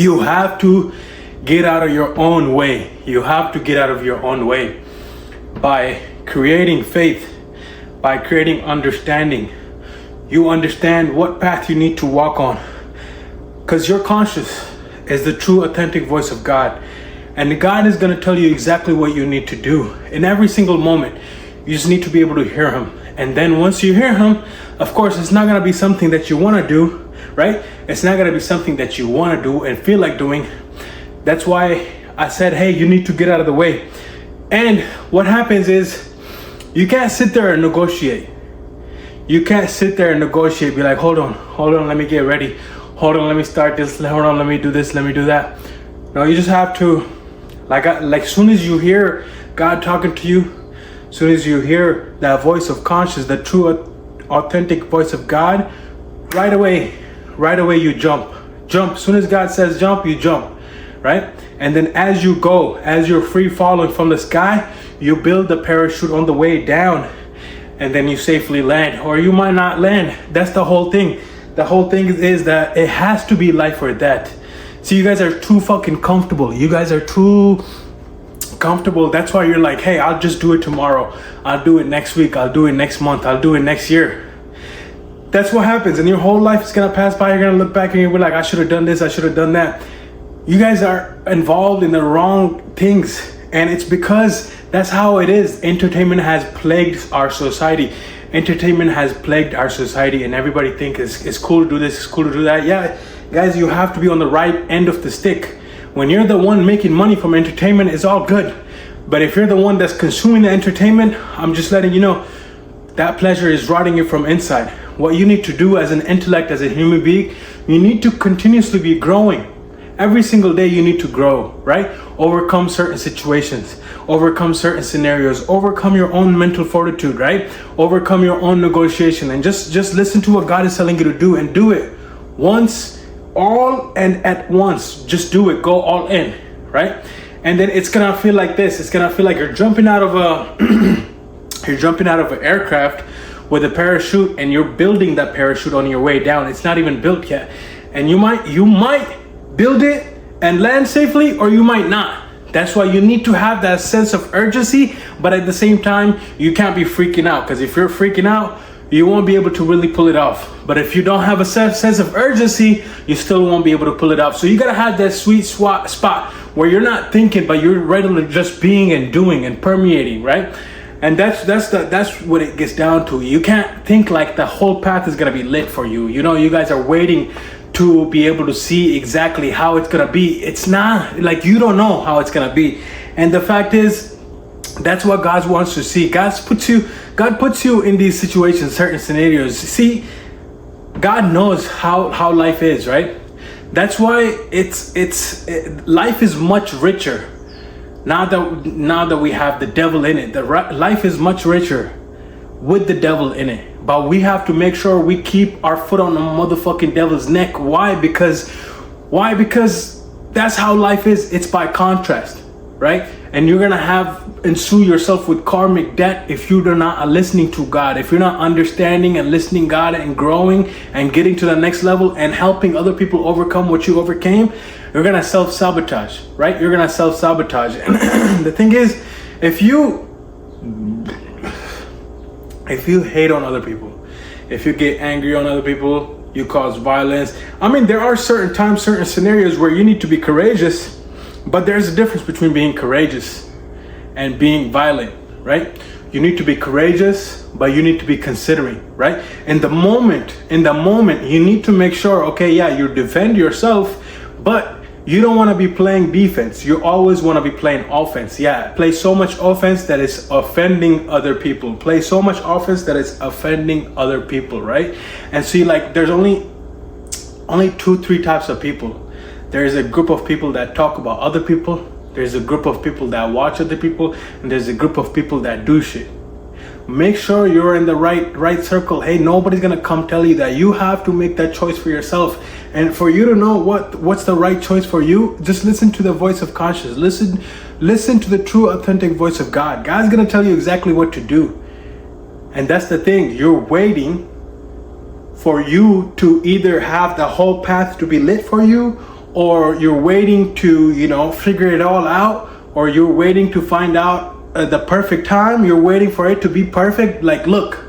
You have to get out of your own way. You have to get out of your own way by creating faith, by creating understanding. You understand what path you need to walk on, because your conscience is the true authentic voice of God, and God is going to tell you exactly what you need to do in every single moment. You just need to be able to hear him. And then once you hear him, of course, it's not going to be something that you want to do, right? It's not going to be something that you want to do and feel like doing. That's why I said, hey, you need to get out of the way. And what happens is you can't sit there and negotiate. You can't sit there and negotiate, be like, hold on, let me get ready. Hold on, let me start this. Hold on, let me do this, let me do that. No, you just have to, like soon as you hear God talking to you, as soon as you hear that voice of conscience, the true authentic voice of God, right away you jump. As soon as God says jump, you jump, right? And then as you go, as you're free falling from the sky, you build the parachute on the way down, and then you safely land. Or you might not land. That's the whole thing. The whole thing is that it has to be life or death. See, you guys are too fucking comfortable. You guys are too comfortable. That's why you're like, hey, I'll just do it tomorrow. I'll do it next week. I'll do it next month. I'll do it next year. That's what happens. And your whole life is going to pass by. You're going to look back and you'll be like, I should have done this. I should have done that. You guys are involved in the wrong things. And it's because that's how it is. Entertainment has plagued our society. Entertainment has plagued our society, and everybody thinks it's cool to do this, it's cool to do that. Yeah, guys, you have to be on the right end of the stick. When you're the one making money from entertainment, it's all good. But if you're the one that's consuming the entertainment, I'm just letting you know that pleasure is rotting you from inside. What you need to do as an intellect, as a human being, you need to continuously be growing. Every single day you need to grow, right? Overcome certain situations, overcome certain scenarios, overcome your own mental fortitude, right? Overcome your own negotiation, and just listen to what God is telling you to do, and do it once, all and at once. Just do it, go all in, right? And then it's gonna feel like this. It's gonna feel like you're jumping out of an aircraft with a parachute, and you're building that parachute on your way down. It's not even built yet, and you might build it and land safely, or you might not. That's why you need to have that sense of urgency, but at the same time, you can't be freaking out, because if you're freaking out, you won't be able to really pull it off. But if you don't have a sense of urgency, you still won't be able to pull it off. So you gotta have that sweet spot where you're not thinking, but you're regularly just being and doing and permeating, right? And that's what it gets down to. You can't think like the whole path is gonna be lit for you. You know, you guys are waiting to be able to see exactly how it's gonna be. It's not like, you don't know how it's gonna be. And the fact is, that's what God wants to see. God puts you in these situations, certain scenarios. See, God knows how life is, right? That's why life is much richer now that we have the devil in it. Life is much richer with the devil in it. But we have to make sure we keep our foot on the motherfucking devil's neck. Why? Because that's how life is. It's by contrast, right? And you're gonna ensue yourself with karmic debt if you're not listening to God. If you're not understanding and listening God and growing and getting to the next level and helping other people overcome what you overcame, you're gonna self-sabotage, right? You're gonna self-sabotage. And the thing is, if you hate on other people, if you get angry on other people, you cause violence. I mean, there are certain times, certain scenarios where you need to be courageous, but there's a difference between being courageous and being violent, right? You need to be courageous, but you need to be considering, right? In the moment, you need to make sure, okay, yeah, you defend yourself, but you don't want to be playing defense. You always want to be playing offense. Yeah, play so much offense that is offending other people. Play so much offense that is offending other people, right? And see, like, there's only 2-3 types of people. There's a group of people that talk about other people. There's a group of people that watch other people, and there's a group of people that do shit. Make sure you're in the right circle. Hey, nobody's gonna come tell you that. You have to make that choice for yourself. And for you to know what's the right choice for you, just listen to the voice of conscience. Listen to the true, authentic voice of God. God's gonna tell you exactly what to do. And that's the thing. You're waiting for you to either have the whole path to be lit for you, or you're waiting to, figure it all out, or you're waiting to find out the perfect time, you're waiting for it to be perfect. Like, look,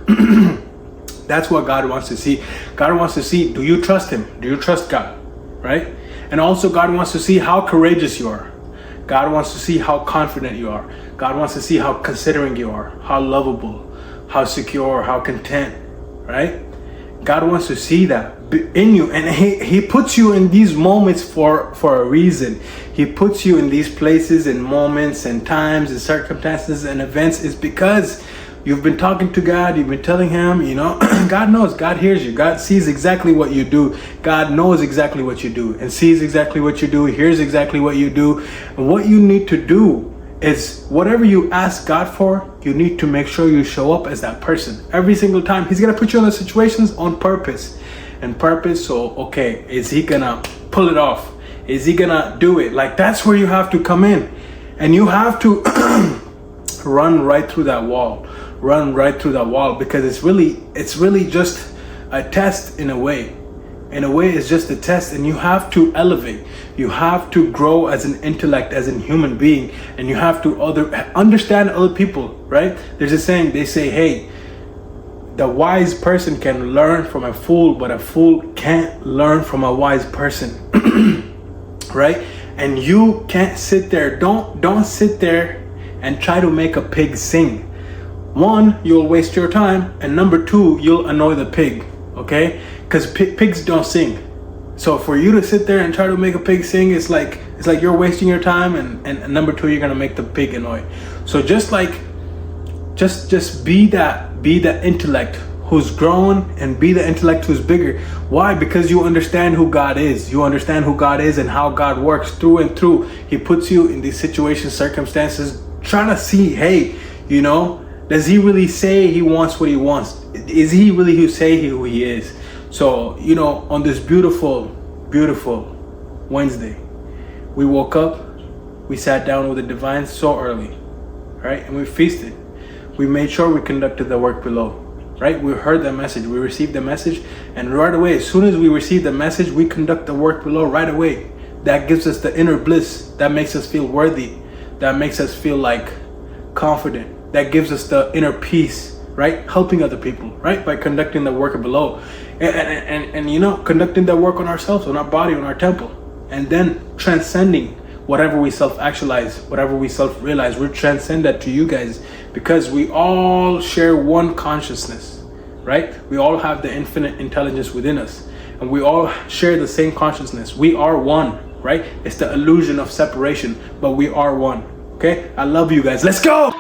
that's what God wants to see. God wants to see, do you trust him? Do you trust God? Right? And also God wants to see how courageous you are. God wants to see how confident you are. God wants to see how considering you are, how lovable, how secure, how content, right? God wants to see that in you, and he puts you in these moments for a reason. He puts you in these places and moments and times and circumstances and events is because you've been talking to God, you've been telling him, God knows, God hears you, God sees exactly what you do, God knows exactly what you do and sees exactly what you do, hears exactly what you do. And what you need to do is whatever you ask God for, you need to make sure you show up as that person every single time. He's gonna put you in those situations on purpose. So okay, is he gonna pull it off? Is he gonna do it? Like, that's where you have to come in, and you have to run right through that wall. Because it's really just a test in a way. It's just a test, and you have to elevate. You have to grow as an intellect, as a human being, and you have to understand other people, right? There's a saying, they say, hey, the wise person can learn from a fool, but a fool can't learn from a wise person. Right? And you can't sit there. Don't sit there and try to make a pig sing. One, you'll waste your time, and number two, you'll annoy the pig. Okay? Because pigs don't sing. So for you to sit there and try to make a pig sing, it's like you're wasting your time, and number two, you're gonna make the pig annoy. So just be that intellect who's grown, and be the intellect who's bigger. Why? Because you understand who God is. You understand who God is and how God works through and through. He puts you in these situations, circumstances, trying to see, hey, does he really say he wants what he wants? Is he really who he is? So, on this beautiful, beautiful Wednesday, we woke up, we sat down with the divine so early, right? And we feasted. We made sure we conducted the work below, right? We heard the message, we received the message, and right away, as soon as we receive the message, we conduct the work below right away. That gives us the inner bliss, that makes us feel worthy, that makes us feel like confident, that gives us the inner peace, right? Helping other people, right? By conducting the work below, and conducting the work on ourselves, on our body, on our temple, and then transcending whatever we self-actualize, whatever we self-realize. We transcend that to you guys, because we all share one consciousness, right? We all have the infinite intelligence within us, and we all share the same consciousness. We are one, right? It's the illusion of separation, but we are one. Okay? I love you guys. Let's go!